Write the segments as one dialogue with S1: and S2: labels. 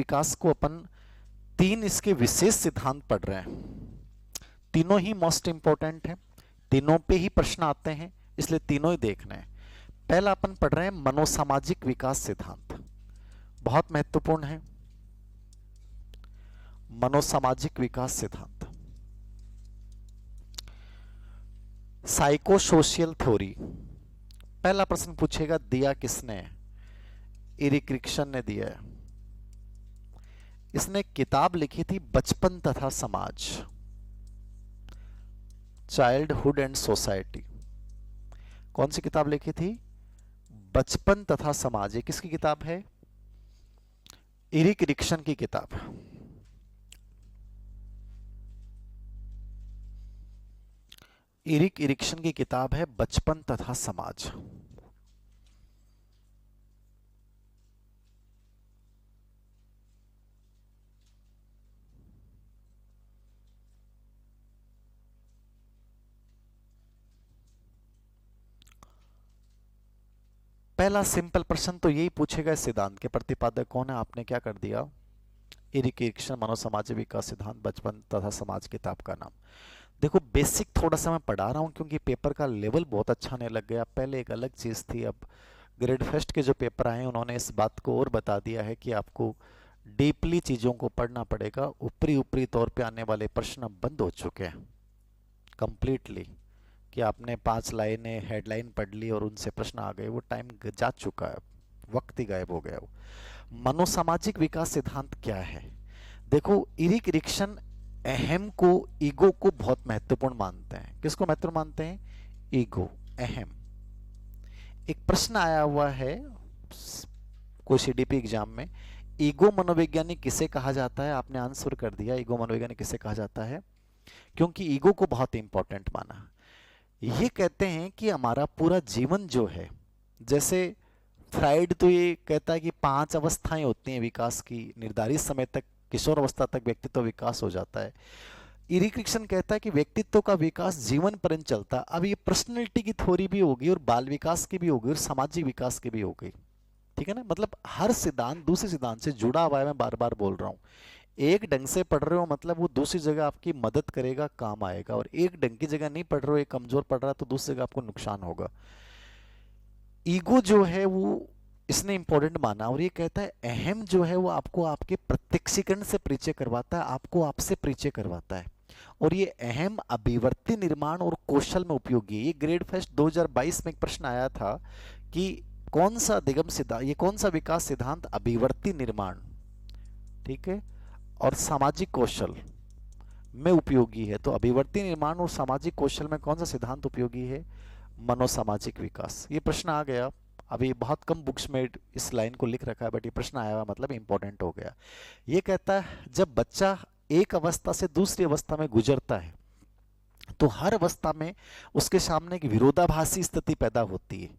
S1: विकास को अपन 3 इसके विशेष सिद्धांत पढ़ रहे हैं। तीनों ही मोस्ट इंपॉर्टेंट है, तीनों पे ही प्रश्न आते हैं, इसलिए तीनों ही देखना है। पहला अपन पढ़ रहे हैं मनोसामाजिक विकास सिद्धांत, बहुत महत्वपूर्ण है। मनोसामाजिक विकास सिद्धांत, साइकोसोशियल थ्योरी। पहला प्रश्न पूछेगा, दिया किसने? एरिक रिक्सन ने दिया है। इसने किताब लिखी थी बचपन तथा समाज, चाइल्डहुड एंड सोसाइटी। कौन सी किताब लिखी थी? बचपन तथा समाज। ये किसकी किताब है? एरिक रिक्सन की किताब। एरिक रिक्सन की किताब है बचपन तथा समाज। पहला सिंपल प्रश्न तो यही पूछेगा, इस सिद्धांत के प्रतिपादक कौन है? आपने क्या कर दिया? एरिक रिक्सन, मनोसामाजिक विकास सिद्धांत, बचपन तथा समाज, किताब का नाम। देखो बेसिक थोड़ा सा मैं पढ़ा रहा हूँ क्योंकि पेपर का लेवल बहुत अच्छा नहीं लग गया। पहले एक अलग चीज़ थी, अब ग्रेड फर्स्ट के जो पेपर आए उन्होंने इस बात को और बता दिया है कि आपको डीपली चीज़ों को पढ़ना पड़ेगा। ऊपरी ऊपरी तौर पे आने वाले प्रश्न अब बंद हो चुके हैं कंप्लीटली, कि आपने 5 लाइनें हेडलाइन पढ़ ली और उनसे प्रश्न आ गए, वो टाइम जा चुका है, वक्त ही गायब हो गया वो। मनोसामाजिक विकास सिद्धांत क्या है? देखो एरिक रिक्सन अहम को, ईगो को बहुत महत्वपूर्ण मानते हैं। किसको महत्वपूर्ण मानते हैं? ईगो, अहम। एक प्रश्न आया हुआ है कोई सीडीपी एग्जाम में, ईगो मनोवैज्ञानिक किसे कहा जाता है? आपने आंसर कर दिया, ईगो मनोवैज्ञानिक किसे कहा जाता है? क्योंकि ईगो को बहुत इंपॉर्टेंट माना। ये कहते हैं कि हमारा पूरा जीवन जो है, जैसे फ्राइड तो ये कहता है कि 5 अवस्थाएं होती हैं विकास की, निर्धारित समय तक किशोर अवस्था तक व्यक्तित्व विकास हो जाता है। एरिक रिक्सन कहता है कि व्यक्तित्व का विकास जीवन पर्यंत चलता है। अब ये पर्सनैलिटी की थ्योरी भी होगी और बाल विकास की भी होगी और सामाजिक विकास की भी होगी, ठीक है ना? मतलब हर सिद्धांत दूसरे सिद्धांत से जुड़ा हुआ है। मैं बार बार बोल रहा हूँ, एक ढंग से पढ़ रहे हो मतलब वो दूसरी जगह आपकी मदद करेगा, काम आएगा, और एक ढंग की जगह नहीं पढ़ रहे हो, एक कमजोर पढ़ रहा है तो दूसरी जगह आपको नुकसान होगा। ईगो जो है वो इसने इंपॉर्टेंट माना और ये कहता है अहम जो है वो आपको आपके प्रत्यक्षीकरण से परिचय करवाता है, आपको आपसे परिचय करवाता है, और ये अहम अभिवर्ती निर्माण और कौशल में उपयोगी है। ये ग्रेड फर्स्ट 2022 में एक प्रश्न आया था कि कौन सा दिगम सिद्धांत, ये कौन सा विकास सिद्धांत अभिवर्ती निर्माण, ठीक है, और सामाजिक कौशल में उपयोगी है? तो अभिवर्ती निर्माण और सामाजिक कौशल में कौन सा सिद्धांत उपयोगी है? मनोसामाजिक विकास। ये प्रश्न आ गया। अभी बहुत कम बुक्स में इस लाइन को लिख रखा है, बट ये प्रश्न आया हुआ मतलब इंपॉर्टेंट हो गया। ये कहता है जब बच्चा एक अवस्था से दूसरी अवस्था में गुजरता है तो हर अवस्था में उसके सामने एक विरोधाभासी स्थिति पैदा होती है,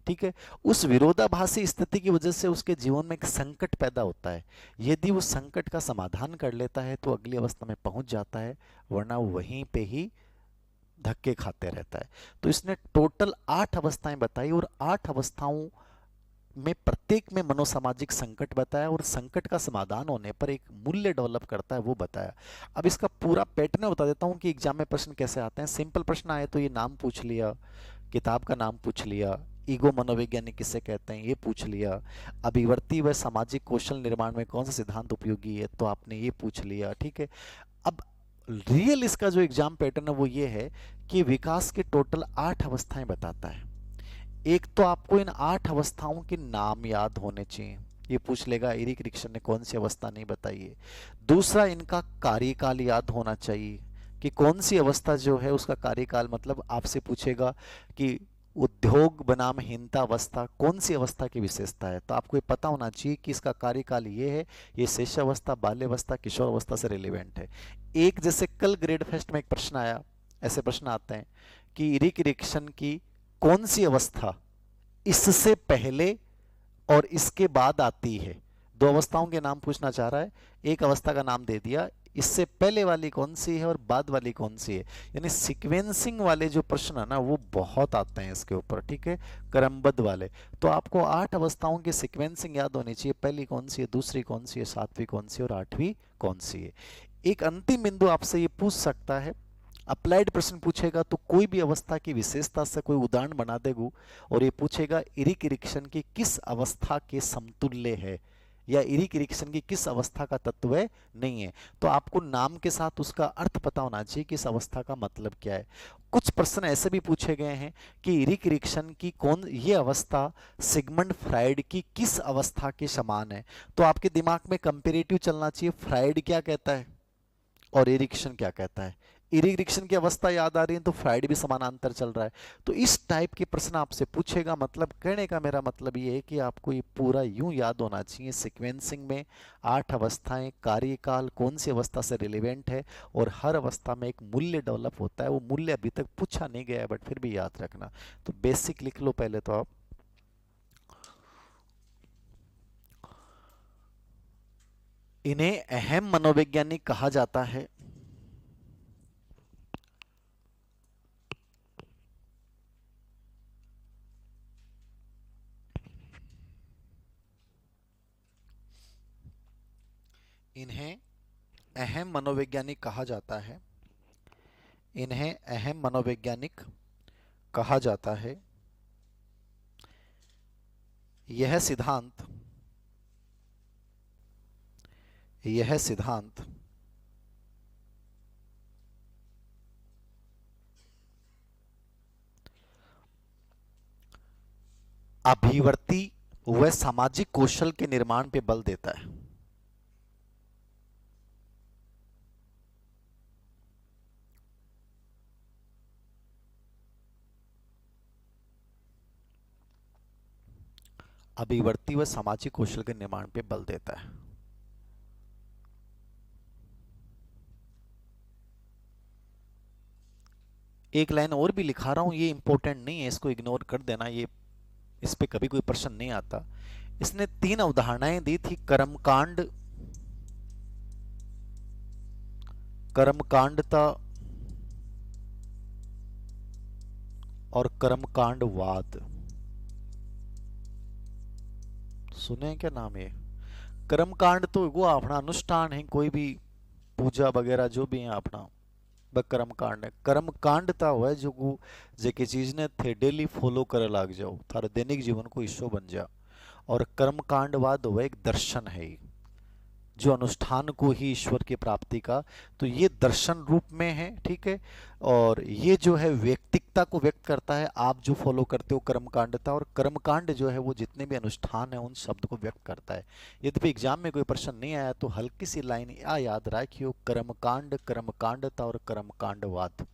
S1: ठीक है। उस विरोधाभासी स्थिति की वजह से उसके जीवन में एक संकट पैदा होता है। यदि वो संकट का समाधान कर लेता है तो अगली अवस्था में पहुंच जाता है, वरना वहीं पे ही धक्के खाते रहता है। तो इसने टोटल 8 अवस्थाएं बताई और 8 अवस्थाओं में प्रत्येक में मनोसामाजिक संकट बताया और संकट का समाधान होने पर एक मूल्य डेवलप करता है, वो बताया। अब इसका पूरा पैटर्न बता देता हूं कि एग्जाम में प्रश्न कैसे आते हैं। सिंपल प्रश्न आए तो ये नाम पूछ लिया, किताब का नाम पूछ लिया, ईगो मनोवैज्ञानिक किसे कहते हैं ये पूछ लिया, अभिवर्ती व सामाजिक कौशल निर्माण में कौन सा सिद्धांत उपयोगी है तो आपने ये पूछ लिया, ठीक है। अब रियल इसका जो एग्जाम पैटर्न है वो ये है कि विकास के टोटल 8 अवस्थाएं बताता है। एक तो आपको इन 8 अवस्थाओं के नाम याद होने चाहिए, ये पूछ लेगा एरिक रिक्सन ने कौन सी अवस्था नहीं बताई है। दूसरा, इनका कार्यकाल याद होना चाहिए कि कौन सी अवस्था जो है उसका कार्यकाल, मतलब आपसे पूछेगा कि उद्योग बनाम हीनता अवस्था कौन सी अवस्था की विशेषता है, तो आपको ये पता होना चाहिए कि इसका कार्यकाल ये है, ये शिशुअवस्था, बाल्यावस्था, किशोर अवस्था से रिलेवेंट है। एक जैसे कल ग्रेड फर्स्ट में एक प्रश्न आया, ऐसे प्रश्न आते हैं कि एरिक रिक्सन की कौन सी अवस्था इससे पहले और इसके बाद आती है। 2 अवस्थाओं के नाम पूछना चाह रहा है, एक अवस्था का नाम दे दिया, इससे पहले वाली कौन सी है और बाद वाली कौन सी है। यानी सीक्वेंसिंग वाले जो प्रश्न है ना वो बहुत आते हैं इसके ऊपर, ठीक है, क्रमबद्ध वाले। तो आपको 8 अवस्थाओं की सीक्वेंसिंग याद होनी चाहिए, पहली कौन सी है, दूसरी कौन सी है, सातवीं कौन सी है और आठवीं कौन सी है। एक अंतिम बिंदु आपसे ये पूछ सकता है, अप्लाइड प्रश्न पूछेगा तो कोई भी अवस्था की विशेषता से कोई उदाहरण बना देगा और ये पूछेगा इरिक इरिक्शन की किस अवस्था के समतुल्य है या इरिक इरिक्शन की किस अवस्था का तत्व है नहीं है। तो आपको नाम के साथ उसका अर्थ पता होना चाहिए कि इस अवस्था का मतलब क्या है। कुछ प्रश्न ऐसे भी पूछे गए हैं कि इरिक इरिक्शन की कौन ये अवस्था सिगमंड फ्राइड की किस अवस्था के समान है। तो आपके दिमाग में कंपेरेटिव चलना चाहिए, फ्राइड क्या कहता है और इरिक्शन क्या कहता है। इरिक्शन की अवस्था याद आ रही है तो फ्राइड भी समानांतर चल रहा है। तो इस टाइप के प्रश्न आपसे पूछेगा। मतलब कहने का मेरा मतलब ये है कि आपको ये पूरा यूं याद होना चाहिए, सीक्वेंसिंग में 8 अवस्थाएं, कार्यकाल कौन सी अवस्था से रिलेवेंट है और हर अवस्था में एक मूल्य डेवलप होता है। वो मूल्य अभी तक पूछा नहीं गया है बट फिर भी याद रखना। तो बेसिक लिख लो पहले तो आप। इन्हें अहम मनोवैज्ञानिक कहा जाता है। इन्हें अहम मनोवैज्ञानिक कहा जाता है। इन्हें अहम मनोवैज्ञानिक कहा जाता है। यह सिद्धांत यह सिद्धांत अभिवर्ती व सामाजिक कौशल के निर्माण पे बल देता है। अभिवर्ती व सामाजिक कौशल के निर्माण पे बल देता है। एक लाइन और भी लिखा रहा हूं, ये इंपॉर्टेंट नहीं है, इसको इग्नोर कर देना, ये इस पे कभी कोई प्रश्न नहीं आता। इसने 3 अवधारणाएं दी थी, कर्मकांड, कर्मकांडता और कर्मकांडवाद। सुने क्या नाम ये? कर्मकांड तो वो अपना अनुष्ठान है, कोई भी पूजा वगैरह जो भी है अपना कर्म कांड है। कर्म कांडता हुआ है जो जेके चीज ने थे डेली फॉलो करे लाग जाओ, थारे दैनिक जीवन को हिस्सों बन जा। और कर्म कांडवाद हुआ एक दर्शन है जो अनुष्ठान को ही ईश्वर की प्राप्ति का, तो ये दर्शन रूप में है, ठीक है। और ये जो है व्यक्तिकता को व्यक्त करता है, आप जो फॉलो करते हो कर्मकांडता, और कर्मकांड जो है वो जितने भी अनुष्ठान है उन शब्द को व्यक्त करता है। यद्यपि एग्जाम में कोई प्रश्न नहीं आया तो हल्की सी लाइन याद रखियो, कर्मकांड, कर्मकांडता और कर्मकांडवाद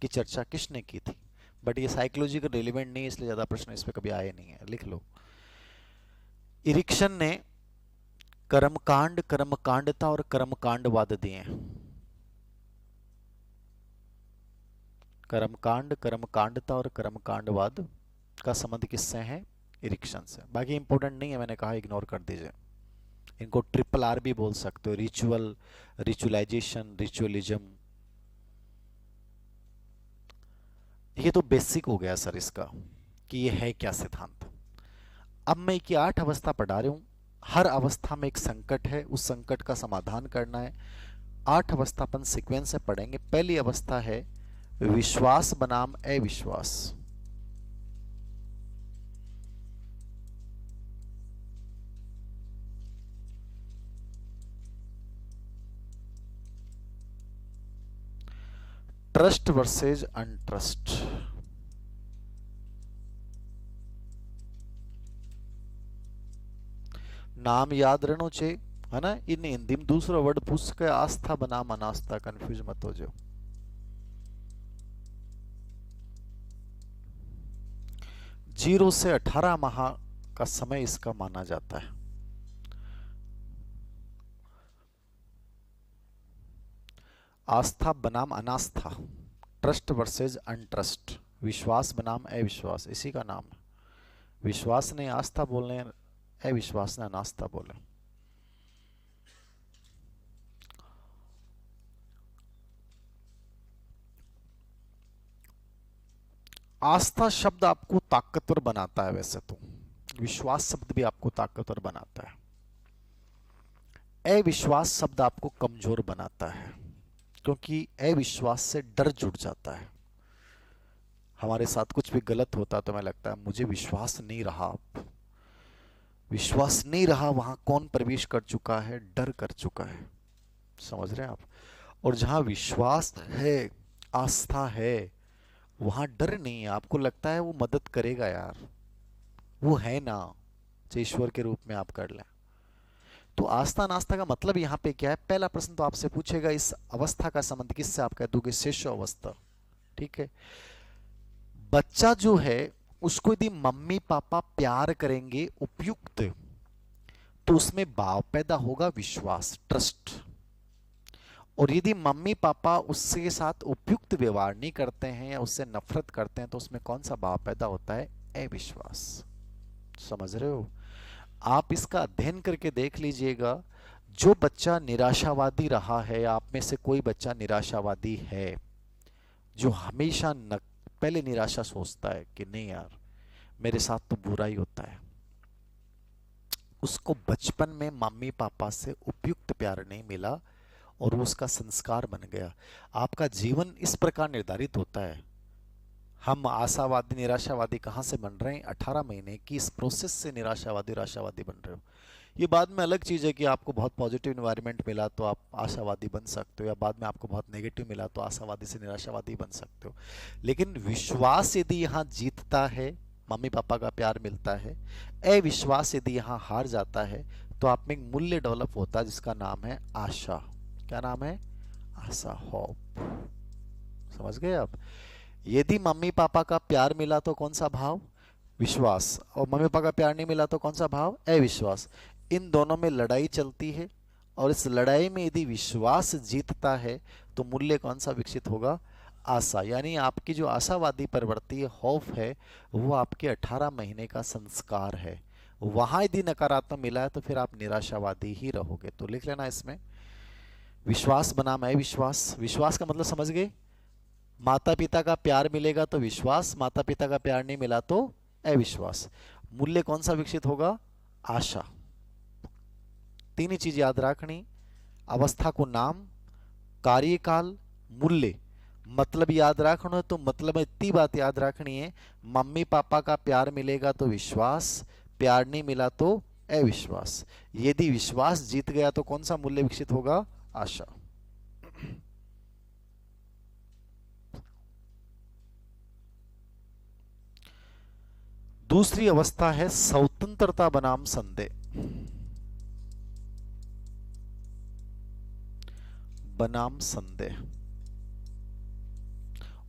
S1: की चर्चा किसने की थी। बट ये साइकोलॉजी का रिलेवेंट नहीं है इसलिए ज्यादा प्रश्न इस पर कभी आए नहीं है, लिख लो। इरिक्शन ने कर्मकांड, कर्मकांडता और कर्मकांडवाद दिए। कर्मकांड, कर्मकांडता और कर्मकांडवाद का संबंध किससे है? इरिक्शन से। बाकी इंपॉर्टेंट नहीं है, मैंने कहा इग्नोर कर दीजिए। इनको ट्रिपल आर भी बोल सकते हो, रिचुअल, रिचुअलाइजेशन, रिचुअलिज्म। ये तो बेसिक हो गया सर इसका कि ये है क्या सिद्धांत। अब मैं की 8 अवस्था पढ़ा रहा हूं, हर अवस्था में एक संकट है, उस संकट का समाधान करना है। 8 अवस्था अपन सीक्वेंस से पढ़ेंगे। पहली अवस्था है विश्वास बनाम अविश्वास। Trust versus untrust. नाम याद रहना चाहिए, है ना। इन हिंदी में दूसरा वर्ड पूछ के आस्था बनाम अनास्था, कंफ्यूज मत हो जाओ। 0 से 18 माह का समय इसका माना जाता है। आस्था बनाम अनास्था, ट्रस्ट वर्सेज अनट्रस्ट, विश्वास बनाम अविश्वास, इसी का नाम है। विश्वास ने आस्था बोलने, अविश्वास ने अनास्था बोले। आस्था शब्द आपको ताकतवर बनाता है, वैसे तो विश्वास शब्द भी आपको ताकतवर बनाता है। अविश्वास शब्द आपको कमजोर बनाता है, क्योंकि अविश्वास से डर जुड़ जाता है। हमारे साथ कुछ भी गलत होता तो हमें लगता है मुझे विश्वास नहीं रहा, अब विश्वास नहीं रहा, वहां कौन प्रवेश कर चुका है, डर कर चुका है। समझ रहे हैं आप? और जहां विश्वास है, आस्था है, वहां डर नहीं है। आपको लगता है वो मदद करेगा यार, वो है ना, जो ईश्वर के रूप में आप कर लें। तो आस्था नास्ता का मतलब यहाँ पे क्या है? पहला प्रश्न तो आपसे पूछेगा इस अवस्था का संबंध किससे, आप कह दोगे शिशु अवस्था। ठीक है, बच्चा जो है उसको यदि मम्मी पापा प्यार करेंगे उपयुक्त, तो उसमें भाव पैदा होगा विश्वास, ट्रस्ट। और यदि मम्मी पापा उसके साथ उपयुक्त व्यवहार नहीं करते हैं या उससे नफरत करते हैं, तो उसमें कौन सा भाव पैदा होता है? अविश्वास। समझ रहे हो? आप इसका अध्ययन करके देख लीजिएगा। जो बच्चा निराशावादी रहा है, आप में से कोई बच्चा निराशावादी है, जो हमेशा पहले निराशा सोचता है कि नहीं यार मेरे साथ तो बुरा ही होता है, उसको बचपन में मम्मी पापा से उपयुक्त प्यार नहीं मिला और वो उसका संस्कार बन गया। आपका जीवन इस प्रकार निर्धारित होता है। हम आशावादी निराशावादी कहाँ से बन रहे हैं? 18 महीने की इस प्रोसेस से निराशावादी और आशावादी बन रहे हो। ये बाद में अलग चीज़ है कि आपको बहुत पॉजिटिव इन्वायरमेंट मिला तो आप आशावादी बन सकते हो, या बाद में आपको बहुत नेगेटिव मिला तो आशावादी से निराशावादी बन सकते हो। लेकिन विश्वास यदि यहाँ जीतता है, मम्मी पापा का प्यार मिलता है, अविश्वास यदि यहाँ हार जाता है, तो आप में एक मूल्य डेवलप होता है जिसका नाम है आशा। क्या नाम है? आशा, होप। समझ गए आप? यदि मम्मी पापा का प्यार मिला तो कौन सा भाव? विश्वास। और मम्मी पापा का प्यार नहीं मिला तो कौन सा भाव? अविश्वास। इन दोनों में लड़ाई चलती है, और इस लड़ाई में यदि विश्वास जीतता है तो मूल्य कौन सा विकसित होगा? आशा। यानी आपकी जो आशावादी प्रवृत्ति है, होप है, वो आपके 18 महीने का संस्कार है। वहां यदि नकारात्मक मिला है तो फिर आप निराशावादी ही रहोगे। तो लिख लेना इसमें, विश्वास बनाम अविश्वास। विश्वास का मतलब समझ गए? माता पिता का प्यार मिलेगा तो विश्वास, माता पिता का प्यार नहीं मिला तो अविश्वास। मूल्य कौन सा विकसित होगा? आशा। तीन ही चीज याद रखनी, अवस्था को नाम, कार्यकाल, मूल्य। मतलब याद रखना है तो मतलब में इतनी बात याद रखनी है, मम्मी पापा का प्यार मिलेगा तो विश्वास, प्यार नहीं मिला तो अविश्वास। यदि विश्वास जीत गया तो कौन सा मूल्य विकसित होगा? आशा। दूसरी अवस्था है स्वतंत्रता बनाम संदेह। बनाम संदेह,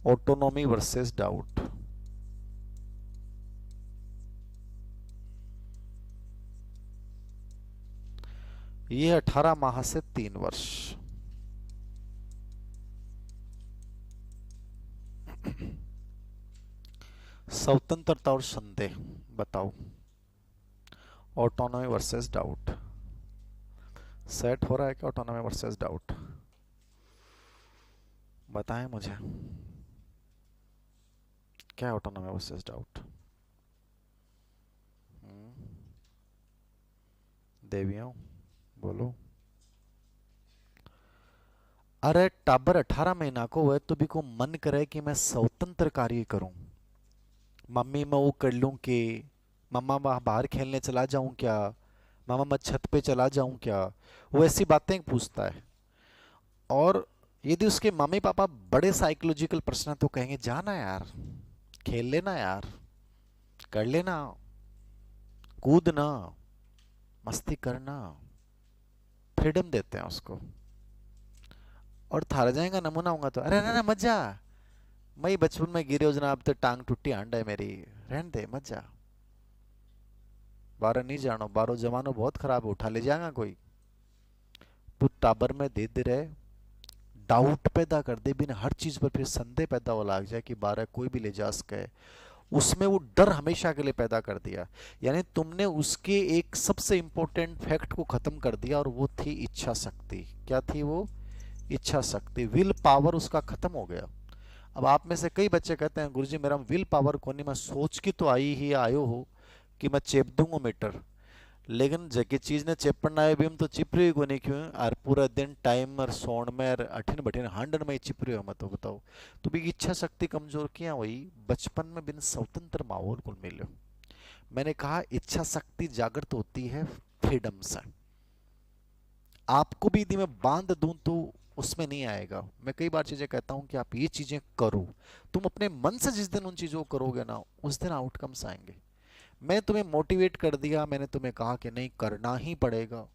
S1: ऑटोनॉमी वर्सेस डाउट। ये 18 माह से 3 वर्ष। स्वतंत्रता और संदेह, बताओ। ऑटोनॉमी वर्सेस डाउट सेट हो रहा है क्या? ऑटोनॉमी वर्सेस डाउट बताएं मुझे, क्या है ऑटोनॉमी वर्सेस डाउट? देवियों बोलो। अरे टाबर 18 महीना को हुए तो भी को मन करे कि मैं स्वतंत्र कार्य करूं, मम्मी मैं वो कर लूं कि मम्मा मैं बाहर खेलने चला जाऊं क्या, मामा मैं छत पे चला जाऊं क्या, वो ऐसी बातें पूछता है। और यदि उसके मम्मी पापा बड़े साइकोलॉजिकल पर्सन तो कहेंगे जाना यार, खेल लेना यार, कर लेना, कूदना, मस्ती करना, फ्रीडम देते हैं उसको। और थारा जाएगा नमूना होगा तो अरे ना मत जा, मैं बचपन में गिरे हो जनाब तो टांग टूटी हांड है मेरी, रहने दे मत जा, बारह नहीं जानो, बारो जमानो बहुत खराब है, उठा ले जाएगा कोई। तो टाबर में दे दे रहे, डाउट पैदा कर दे बिना हर चीज पर, फिर संदेह पैदा हो लग जाए कि बारह कोई भी ले जा सके, उसमें वो डर हमेशा के लिए पैदा कर दिया। यानी तुमने उसके एक सबसे इंपॉर्टेंट फैक्ट को खत्म कर दिया, और वो थी इच्छा शक्ति। क्या थी वो? इच्छा शक्ति, विल पावर उसका खत्म हो गया। अब आप में से कई बच्चे कहते हैं गुरुजी मेरा विल पावर को नहीं, मैं सोच के तो आई ही आयो हो कि मैं चेप दूंगा मीटर, लेकिन जगह चीज ने चेपना है भी हम तो चिप रही को नहीं क्यों, और पूरा दिन टाइम और सोण में और अठिन बठिन हांडन में ही चिप रही हो, मैं तो बताओ। तो भी इच्छा शक्ति कमजोर किया वही बचपन में बिन स्वतंत्र माहौल को मिले। मैंने कहा इच्छा शक्ति जागृत होती है फ्रीडम से। आपको भी यदि मैं बांध दूं तो उसमें नहीं आएगा। मैं कई बार चीजें कहता हूं कि आप ये चीजें करो, तुम अपने मन से जिस दिन उन चीजों को करोगे ना उस दिन आउटकम्स आएंगे। मैं तुम्हें मोटिवेट कर दिया, मैंने तुम्हें कहा कि नहीं करना ही पड़ेगा,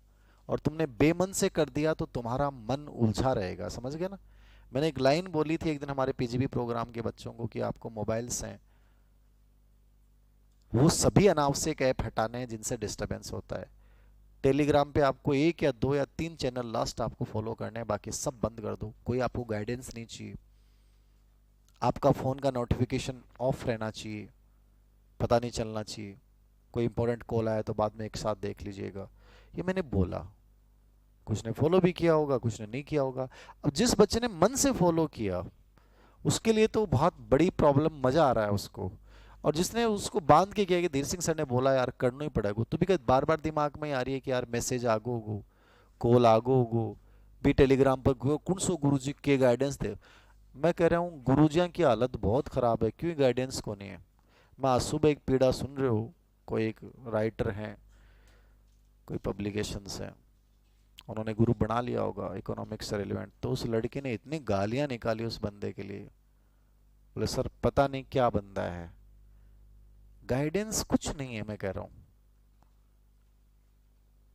S1: और तुमने बेमन से कर दिया तो तुम्हारा मन उलझा रहेगा, समझ गए ना। मैंने एक लाइन बोली थी एक दिन हमारे पीजीबी प्रोग्राम के बच्चों को कि आपको मोबाइल्स हैं वो सभी अनावश्यक ऐप हटाने हैं जिनसे डिस्टरबेंस होता है। टेलीग्राम पे आपको एक या दो या तीन चैनल लास्ट आपको फॉलो करने हैं, बाकी सब बंद कर दो। कोई आपको गाइडेंस नहीं चाहिए। आपका फोन का नोटिफिकेशन ऑफ रहना चाहिए, पता नहीं चलना चाहिए। कोई इंपॉर्टेंट कॉल आया तो बाद में एक साथ देख लीजिएगा। ये मैंने बोला, कुछ ने फॉलो भी किया होगा, कुछ ने नहीं किया होगा। अब जिस बच्चे ने मन से फॉलो किया उसके लिए तो बहुत बड़ी प्रॉब्लम, मजा आ रहा है उसको। और जिसने उसको बांध के किया कि धीर सिंह सर ने बोला यार करना ही पड़ेगा, तो भी बार बार दिमाग में आ रही है कि यार मैसेज आगो होगो, कॉल आगो होगो, भी टेलीग्राम पर कौन सो गुरु जी के गाइडेंस दे। मैं कह रहा हूँ गुरुजियाँ की हालत बहुत खराब है, क्यों गाइडेंस को नहीं है। मैं आज सुबह एक पीड़ा सुन रहे हो, कोई एक राइटर हैं, कोई पब्लिकेशन से उन्होंने गुरु बना लिया होगा इकोनॉमिक्स से रिलेवेंट, तो उस लड़के ने इतनी गालियां निकाली उस बंदे के लिए। बोले सर पता नहीं क्या बंदा है, गाइडेंस कुछ नहीं है। मैं कह रहा हूं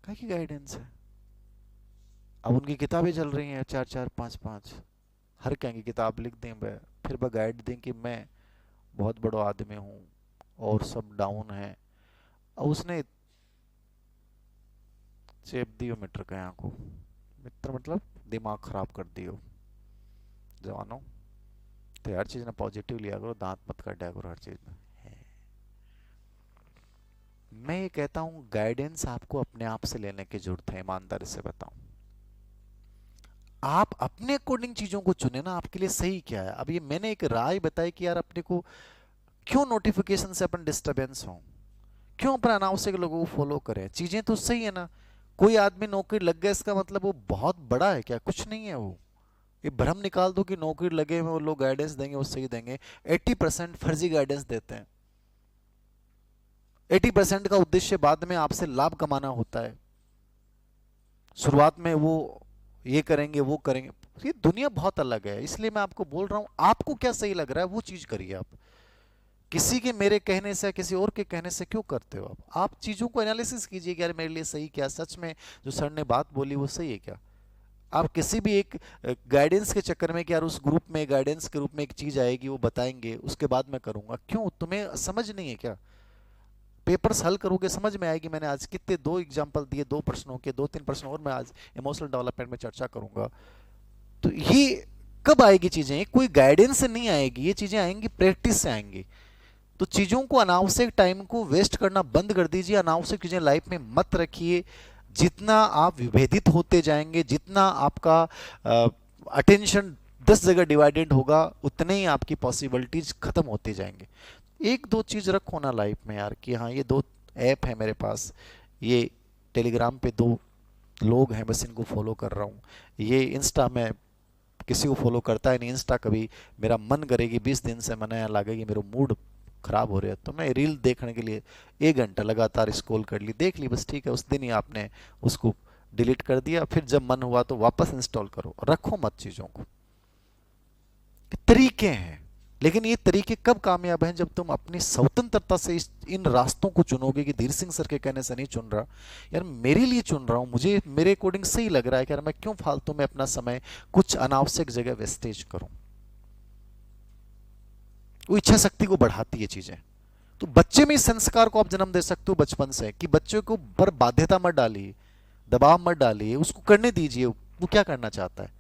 S1: क्या की गाइडेंस है। अब उनकी किताबें चल रही हैं चार चार पांच पांच, हर क्या की किताब लिख दें वह, फिर वह गाइड दें कि मैं बहुत बड़ा आदमी हूं और सब डाउन है। और उसने चेप दियो मीटर कया को, मित्र मतलब दिमाग खराब कर दियो जवानों। तो हर चीज में पॉजिटिव लिया करो, दांत मत काटा करो हर चीज में। मैं ये कहता हूं गाइडेंस आपको अपने आप से लेने की जरूरत है। ईमानदारी से बताऊं, आप अपने अकॉर्डिंग चीजों को चुने ना, आपके लिए सही क्या है। अब ये मैंने एक राय बताई कि यार अपने को क्यों नोटिफिकेशन से अपन डिस्टरबेंस हो, क्यों अपन अनावश्यक लोगों को फॉलो करें। चीजें तो सही है ना। कोई आदमी नौकरी लग गया इसका मतलब वो बहुत बड़ा है क्या, कुछ नहीं है वो। ये भ्रम निकाल दो कि नौकरी लगे हुए वो लोग गाइडेंस देंगे वो सही देंगे। 80% फर्जी गाइडेंस देते हैं। 80% का उद्देश्य बाद में आपसे लाभ कमाना होता है। शुरुआत में वो ये करेंगे वो करेंगे। ये दुनिया बहुत अलग है, इसलिए मैं आपको बोल रहा हूं आपको क्या सही लग रहा है वो चीज करिए। आप किसी के मेरे कहने से किसी और के कहने से क्यों करते हो। आप चीजों को एनालिसिस कीजिए कि यार मेरे लिए सही क्या, सच में जो सर ने बात बोली वो सही है क्या। आप किसी भी एक गाइडेंस के चक्कर में कि यार उस ग्रुप में गाइडेंस के रूप में एक चीज आएगी वो बताएंगे उसके बाद मैं करूंगा, क्यों, तुम्हें समझ नहीं है क्या। पेपर्स हल करोगे समझ में आएगी। मैंने आज कितने दो एग्जांपल दिए, दो प्रश्नों के, दो तीन प्रश्न और मैं आज इमोशनल डेवलपमेंट में चर्चा करूंगा। तो ये कब आएगी चीजें, ये कोई गाइडेंस से नहीं आएगी, ये चीजें आएंगी प्रैक्टिस से आएंगी। तो चीजों को अनावश्यक टाइम को वेस्ट करना बंद कर दीजिए, अनावश्यक चीजें लाइफ में मत रखिए। जितना आप विभेदित होते जाएंगे, जितना आपका अटेंशन 10 जगह डिवाइडेड होगा, उतने ही आपकी पॉसिबिलिटीज खत्म होते जाएंगे। एक दो चीज रखो ना लाइफ में यार कि हाँ ये दो ऐप है मेरे पास, ये टेलीग्राम पे दो लोग हैं बस इनको फॉलो कर रहा हूँ, ये इंस्टा में किसी को फॉलो करता है नहीं। इंस्टा कभी मेरा मन करेगी 20 दिन से मैंने लगे कि मेरा मूड खराब हो रहा है तो मैं रील देखने के लिए 1 घंटा लगातार स्क्रॉल कर ली, देख ली बस, ठीक है। उस दिन ही आपने उसको डिलीट कर दिया, फिर जब मन हुआ तो वापस इंस्टॉल करो, रखो मत चीजों को। तरीके हैं, लेकिन ये तरीके कब कामयाब हैं, जब तुम अपनी स्वतंत्रता से इन रास्तों को चुनोगे कि धीर सिंह सर के कहने से नहीं चुन रहा, यार मेरे लिए चुन रहा हूं, मुझे मेरे अकॉर्डिंग सही लग रहा है कि यार मैं क्यों फालतू में अपना समय कुछ अनावश्यक जगह वेस्टेज करूं। वो इच्छा शक्ति को बढ़ाती है चीजें। तो बच्चे में इस संस्कार को आप जन्म दे सकते हो बचपन से कि बच्चे को पर बाध्यता मत डालिए, दबाव मत डालिए, उसको करने दीजिए वो क्या करना चाहता है,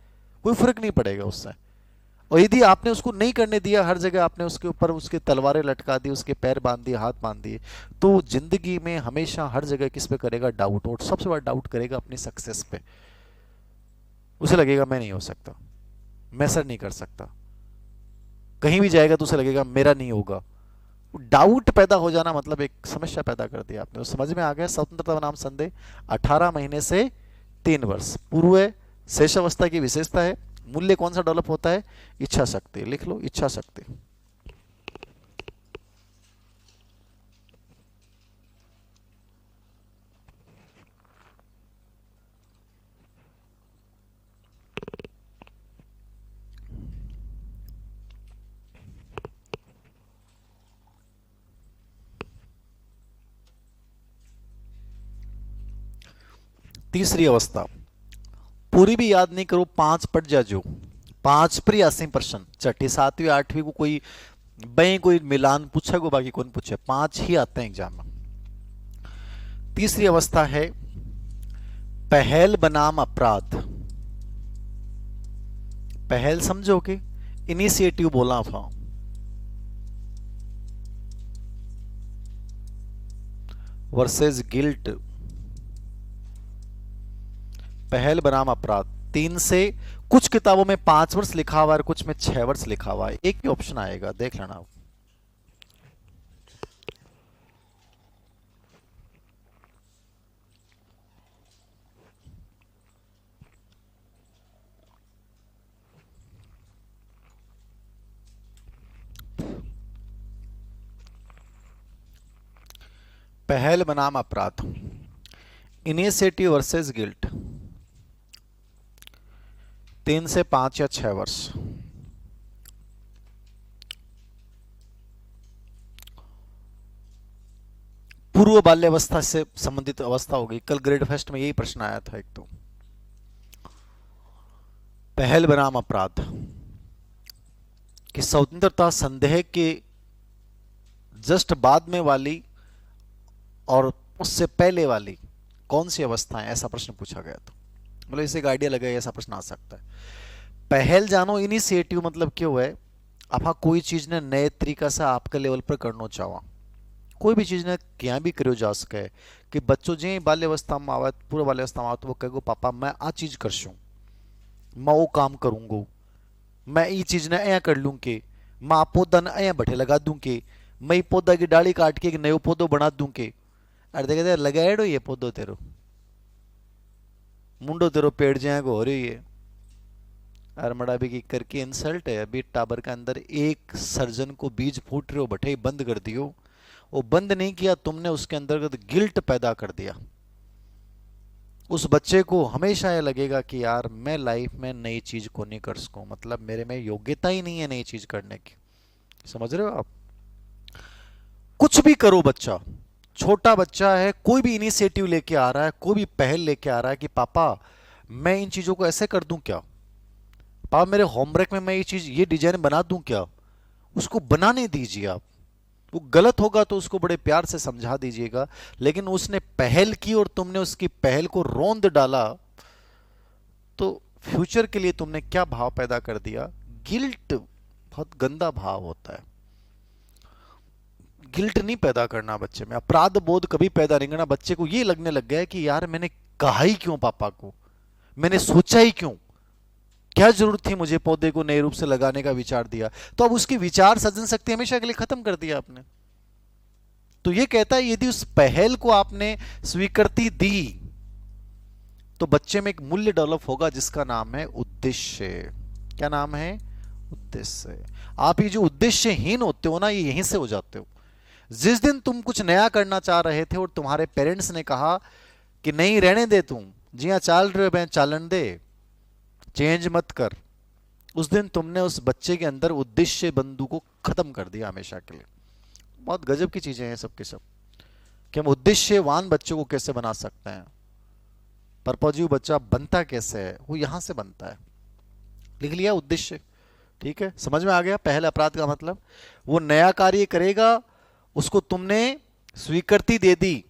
S1: कोई फर्क नहीं पड़ेगा उससे। और यदि आपने उसको नहीं करने दिया, हर जगह आपने उसके ऊपर उसके तलवारें लटका दी, उसके पैर बांध दिए, हाथ बांध दिए, तो जिंदगी में हमेशा हर जगह किस पे करेगा, डाउट। और सबसे बड़ा डाउट करेगा अपनी सक्सेस पे। उसे लगेगा मैं नहीं हो सकता, मैं सर नहीं कर सकता, कहीं भी जाएगा तो उसे लगेगा मेरा नहीं होगा। डाउट पैदा हो जाना मतलब एक समस्या पैदा कर दिया आपने। तो समझ में आ गया स्वतंत्रता बनाम संदेह। 18 महीने से 3 वर्ष पूर्व है, शेष अवस्था की विशेषता है। मूल्य कौन सा डेवलप होता है? इच्छा शक्ति। लिख लो, इच्छा शक्ति। तीसरी अवस्था, पूरी भी याद नहीं करो, 5 पट जा जो 5 पर 80%। छठी 7वीं 8वीं को कोई बई कोई मिलान पूछा को, बाकी कौन पूछे, 5 ही आते हैं एग्जाम में। तीसरी अवस्था है पहल बनाम अपराध। पहल समझोगे, इनिशिएटिव बोला था, वर्सेस गिल्ट। पहल बनाम अपराध। 3 से कुछ किताबों में 5 वर्ष लिखा हुआ है, कुछ में 6 वर्ष लिखा हुआ है। एक ही ऑप्शन आएगा, देख लेना। पहल बनाम अपराध, इनिशिएटिव वर्सेस गिल्ट। 3 से 5 या 6 वर्ष। पूर्व बाल्यावस्था से संबंधित अवस्था होगी। कल ग्रेड फेस्ट में यही प्रश्न आया था एक। तो पहल बनाम अपराध कि स्वतंत्रता संदेह के जस्ट बाद में वाली और उससे पहले वाली कौन सी अवस्था है, ऐसा प्रश्न पूछा गया था। मतलब इसे एक आइडिया लगा, ऐसा प्रश्न आ सकता है। पहल जानो, इनिशिएटिव मतलब क्यों है, आप कोई चीज ने नए तरीका से आपके लेवल पर करना चाहो, कोई भी चीज ने क्या भी करो जा सके। कि बच्चों जे बाल्यावस्था में आवे, पूरा बाल्यावस्था में आवे तो वो कहेगो पापा मैं आ चीज करशू, मैं वो काम करूंगो, मैं ये चीज ने ऐ कर लूं के, मैं आ पौधा ने ऐ भट्टे लगा दूं के, मैं ये पौधा की डाली काट के एक नयो पौधो बना दूं के। अरे देखे लगाएडो ये पौधो तेरो, मुंडो तेरो पेड़ जाएगा हो रही है। अरमड़ा भी की करके इंसल्ट है। अभी टाबर के अंदर एक सर्जन को बीज फूट रहे हो, बटे बंद कर दियो। वो बंद नहीं किया तुमने, उसके अंतर्गत गिल्ट पैदा कर दिया। उस बच्चे को हमेशा ये लगेगा कि यार मैं लाइफ में नई चीज को नहीं कर सकूं, मतलब मेरे में योग्यता ही नहीं है नई चीज करने की। समझ रहे हो आप? कुछ भी करो बच्चा, छोटा बच्चा है, कोई भी इनिशिएटिव लेके आ रहा है, कोई भी पहल लेके आ रहा है कि पापा मैं इन चीजों को ऐसे कर दूं क्या, पापा मेरे होमवर्क में मैं ये चीज ये डिजाइन बना दूं क्या, उसको बनाने दीजिए आप। वो गलत होगा तो उसको बड़े प्यार से समझा दीजिएगा। लेकिन उसने पहल की और तुमने उसकी पहल को रोंद डाला, तो फ्यूचर के लिए तुमने क्या भाव पैदा कर दिया? गिल्ट। बहुत गंदा भाव होता है। गिल्ट नहीं पैदा करना बच्चे में, अपराध बोध कभी पैदा नहीं करना। बच्चे को ये लगने लग गया है कि यार मैंने कहा ही क्यों पापा को, मैंने सोचा ही क्यों, क्या जरूरत थी मुझे पौधे को नए रूप से लगाने का विचार दिया। तो अब उसकी विचार सृजन शक्ति हमेशा के लिए खत्म कर दिया आपने। तो ये कहता है यदि उस पहल को आपने स्वीकृति दी तो बच्चे में एक मूल्य डेवलप होगा जिसका नाम है उद्देश्य। क्या नाम है? उद्देश्य। आप ये जो उद्देश्यहीन होते हो ना, ये यहीं से हो जाते हो। जिस दिन तुम कुछ नया करना चाह रहे थे और तुम्हारे पेरेंट्स ने कहा कि नहीं रहने दे, तुम जी हाँ चाल रहे हो चालन दे, चेंज मत कर, उस दिन तुमने उस बच्चे के अंदर उद्देश्य बंधु को खत्म कर दिया हमेशा के लिए। बहुत गजब की चीजें हैं सब के सब कि हम उद्देश्यवान बच्चों को कैसे बना सकते हैं। परपजीव बच्चा बनता कैसे है? वो यहां से बनता है। लिख लिया उद्देश्य? ठीक है, समझ में आ गया। पहले अपराध का मतलब वो नया कार्य करेगा, उसको तुमने स्वीकृति दे दी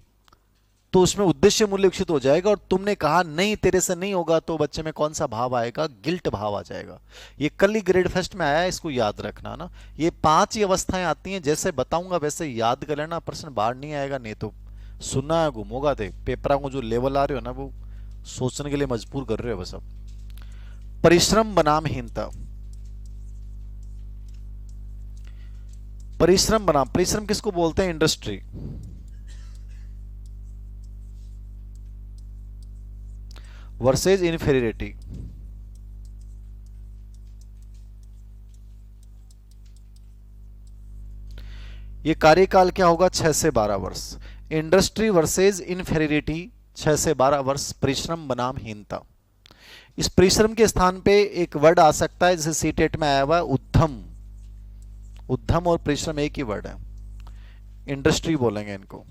S1: तो उसमें उद्देश्य मूल्य विकसित हो जाएगा, और तुमने कहा नहीं तेरे से नहीं होगा तो बच्चे में कौन सा भाव आएगा? गिल्ट भाव आ जाएगा। ये कल ही ग्रेड फर्स्ट में आया है, इसको याद रखना ना। ये 5 ही अवस्थाएं आती हैं, जैसे बताऊंगा वैसे याद कर लेना, प्रश्न बाहर नहीं आएगा। नहीं तो सुनना है घूमोगा दे पेपरा को, जो लेवल आ रहे हो ना वो सोचने के लिए मजबूर कर रहे हो बस। अब परिश्रम बनाम हीनता। परिश्रम बनाम, परिश्रम किसको बोलते हैं? इंडस्ट्री। Versus inferiority. ये कार्यकाल क्या होगा? 6 से 12 वर्ष। इंडस्ट्री वर्सेज इन्फेरियरिटी 6 से 12 वर्ष। परिश्रम बनाम हीनता। इस परिश्रम के स्थान पे एक वर्ड आ सकता है जैसे सीटेट में आया हुआ है उद्यम। उद्यम और परिश्रम एक ही वर्ड है, इंडस्ट्री बोलेंगे इनको।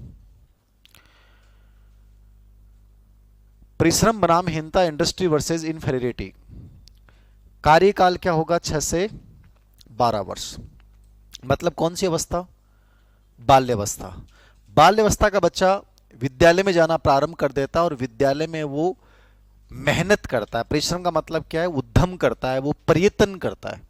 S1: परिश्रम बनाम हीनता, इंडस्ट्री वर्सेज इन्फेरियरिटी। कार्यकाल क्या होगा? 6 से 12 वर्ष। मतलब कौन सी अवस्था? बाल्यावस्था। बाल्यावस्था का बच्चा विद्यालय में जाना प्रारंभ कर देता है और विद्यालय में वो मेहनत करता है। परिश्रम का मतलब क्या है? उद्यम करता है, वो प्रयत्न करता है,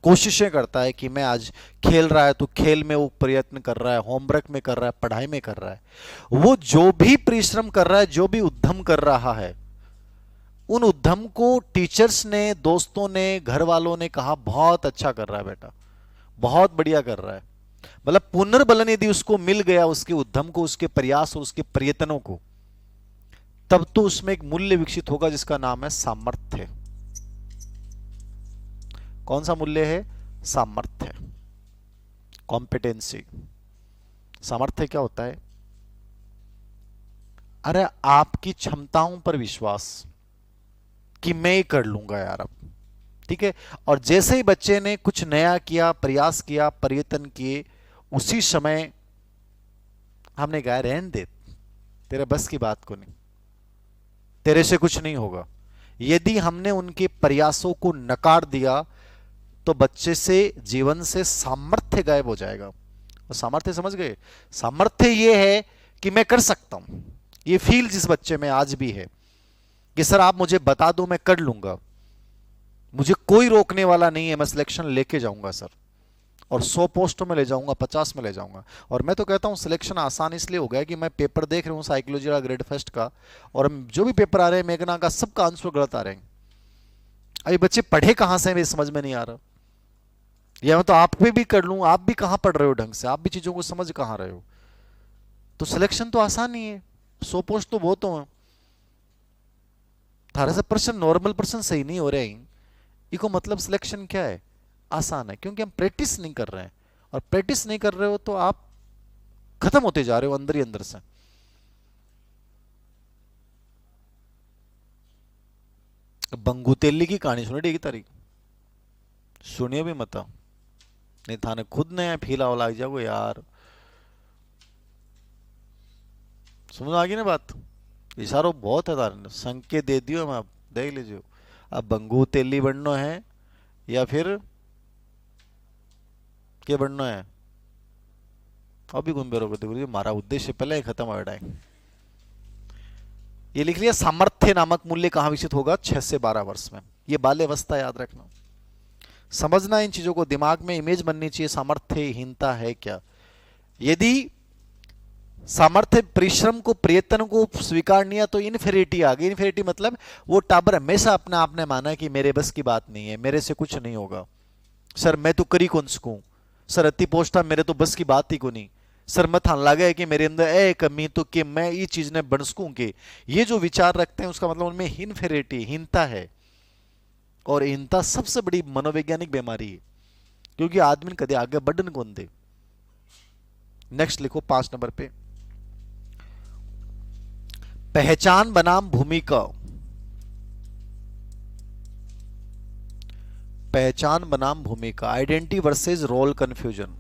S1: कोशिशें करता है कि मैं आज खेल रहा है तो खेल में वो प्रयत्न कर रहा है, होमवर्क में कर रहा है, पढ़ाई में कर रहा है। वो जो भी परिश्रम कर रहा है, जो भी उद्यम कर रहा है, उन उद्यम को टीचर्स ने, दोस्तों ने, घर वालों ने कहा बहुत अच्छा कर रहा है बेटा, बहुत बढ़िया कर रहा है। मतलब पुनर्बलन यदि उसको मिल गया, उसके उद्यम को, उसके प्रयास और उसके प्रयत्नों को, तब तो उसमें एक मूल्य विकसित होगा जिसका नाम है सामर्थ्य। कौन सा मूल्य है? सामर्थ्य, कॉम्पिटेंसी। सामर्थ्य क्या होता है? अरे आपकी क्षमताओं पर विश्वास कि मैं ये कर लूंगा यार अब, ठीक है। और जैसे ही बच्चे ने कुछ नया किया, प्रयास किया, प्रयत्न किए, उसी समय हमने कहा रहने दे, तेरे बस की बात को नहीं, तेरे से कुछ नहीं होगा। यदि हमने उनके प्रयासों को नकार दिया तो बच्चे से, जीवन से सामर्थ्य गायब हो जाएगा। और सामर्थ्य समझ गए? सामर्थ्य ये है कि मैं कर सकता हूं। ये फील जिस बच्चे में आज भी है कि सर आप मुझे बता दो, मैं कर लूंगा, मुझे कोई रोकने वाला नहीं है, मैं सिलेक्शन लेके जाऊंगा सर, और 100 पोस्टों में ले जाऊंगा, 50 में ले जाऊंगा। और मैं तो कहता हूं सिलेक्शन आसान इसलिए हो गया कि मैं पेपर देख रहा हूं साइकोलॉजी का, ग्रेड फर्स्ट का, और जो भी पेपर आ रहे हैं मेघना का, सबका आंसर गलत आ रहे हैं। अभी बच्चे पढ़े कहां से, मेरे समझ में नहीं आ रहा। या मैं तो आप पे भी कर लूं, आप भी कहां पढ़ रहे हो ढंग से, आप भी चीजों को समझ कहां रहे हो। तो सिलेक्शन तो आसान ही है, 100 पोस्ट तो बहुत हो, 18% नॉर्मल पर्सन सही नहीं हो रहे हैं। इको मतलब सिलेक्शन क्या है? आसान है, क्योंकि हम प्रैक्टिस नहीं कर रहे हैं। और प्रैक्टिस नहीं कर रहे हो तो आप खत्म होते जा रहे हो अंदर ही अंदर से। बंगू तेली की कहानी सुनी की तारीख? सुनियो भी मत, नहीं थाने खुद ने फीला लग जाओ यार। समझ आ गई ना बात? इशारो बहुत है तारे, संकेत दे दियो, मैं देख लीजिए। अब बंगू तेली बनना है या फिर क्या बनना है? अभी घूम बेरो गुरु, हमारा उद्देश्य पहले ही खत्म हो रहा है। ये लिख लिया, सामर्थ्य नामक मूल्य कहां विकसित होगा? 6 से 12 वर्ष में। ये बाल्यावस्था याद रखना, समझना इन चीजों को, दिमाग में इमेज बननी चाहिए सामर्थ्यहीनता है क्या। यदि सामर्थ्य, परिश्रम को, प्रयत्न को स्वीकार नहीं तो इन्फेरिटी आ गई। इन्फेरिटी मतलब वो टाबर हमेशा अपने आप ने माना कि मेरे बस की बात नहीं है, मेरे से कुछ नहीं होगा, सर मैं तो करी कौन सकूं, सर अति पोस्टा मेरे तो बस की बात ही को नहीं, सर मैं थान लगा कि मेरे अंदर ए कमी तो कि मैं ये चीज ने बन सकूं के। ये जो विचार रखते हैं उसका मतलब उनमें इन्फेरिटी, हीनता है। और हीनता सबसे बड़ी मनोवैज्ञानिक बीमारी है, क्योंकि आदमी कदे आगे बढ़न कौन दे। नेक्स्ट लिखो 5 नंबर पे, पहचान बनाम भूमिका। पहचान बनाम भूमिका, identity versus role confusion.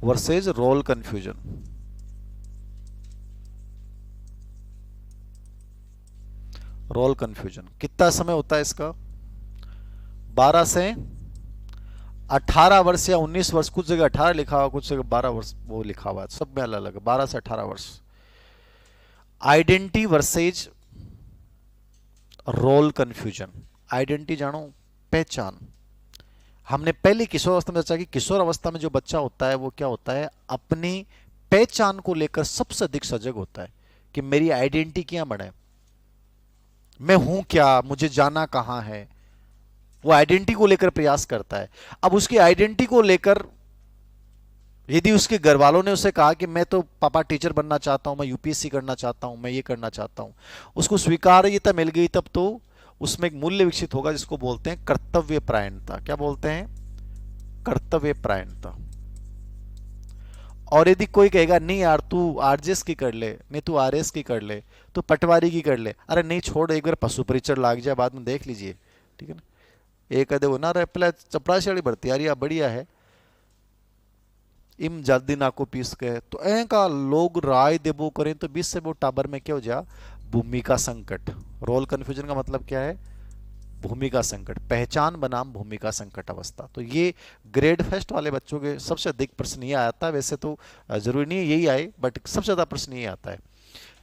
S1: Versus role confusion. Role confusion कितना समय होता है इसका? 12 से 18 वर्ष या 19 वर्ष। कुछ जगह 18 लिखा हुआ, कुछ जगह 12 वर्ष वो लिखा हुआ है, सब में अलग अलग, 12 से 18 वर्ष। Identity versus role confusion. Identity जानो, पहचान। हमने पहले किशोर अवस्था में चर्चा की, किशोर अवस्था में जो बच्चा होता है वो क्या होता है? अपनी पहचान को लेकर सबसे अधिक सजग होता है कि मेरी आइडेंटिटी क्या बने। मैं हूं क्या, मुझे जाना कहाँ है, वो आइडेंटिटी को लेकर प्रयास करता है। अब उसकी आइडेंटिटी को लेकर यदि उसके घर वालों ने उसे कहा कि मैं तो पापा टीचर बनना चाहता हूं, मैं यूपीएससी करना चाहता हूं, मैं ये करना चाहता हूं, उसको स्वीकार्यता मिल गई, तब तो उसमें एक मूल्य विकसित होगा जिसको बोलते हैं कर्तव्य परायणता। क्या बोलते हैं? कर्तव्य परायणता। और यदि कोई कहेगा नहीं यार तू आरजेएस की कर ले, नहीं तू आरएस की कर ले, तू पटवारी की कर ले, अरे नहीं छोड़, एक बार पशु परीक्षण लाग जाए, बाद में देख लीजिए, ठीक है ना। एक अदे वो ना रहे पहले चपरासी वाली भर्ती आ रही है, बढ़िया है, इम जल्दी ना को पीस के तो ऐ का लोग राय देबो करें तो 20 से वो टाबर में क्या हो जा, भूमिका संकट। रोल कन्फ्यूजन का मतलब क्या है? भूमिका संकट, पहचान बनाम भूमिका संकट अवस्था। तो ये ग्रेड फर्स्ट वाले बच्चों के सबसे अधिक प्रश्न ये आता है। वैसे तो जरूरी नहीं है यही आए, बट सबसे ज्यादा प्रश्न ये आता है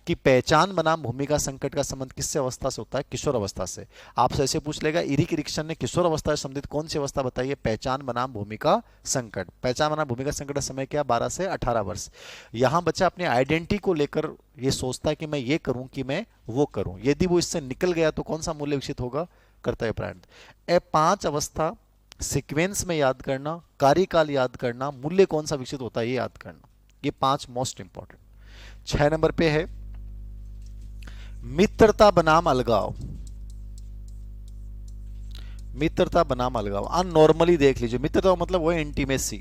S1: कि पहचान बनाम भूमिका संकट का संबंध किससे अवस्था से होता है? किशोर अवस्था से। आपसे ऐसे पूछ लेगा इरिक इरिक्सन ने किशोर अवस्था से संबंधित कौन सी अवस्था बताई है? पहचान बनाम भूमिका संकट। पहचान बनाम भूमिका संकट का समय क्या? 12 से 18 वर्ष। यहां बच्चा अपनी आइडेंटिटी को लेकर ये सोचता है कि मैं ये करूं कि मैं वो करूं। यदि वो इससे निकल गया तो कौन सा मूल्य विकसित होगा? कर्तव्य परायण। ए 5 अवस्था सीक्वेंस में याद करना, कार्यकाल याद करना, मूल्य कौन सा विकसित होता है ये याद करना, ये 5 मोस्ट इंपॉर्टेंट। 6 नंबर पे है मित्रता बनाम अलगाव। मित्रता बनाम अलगाव नॉर्मली देख लीजिए, मित्रता मतलब वो है intimacy.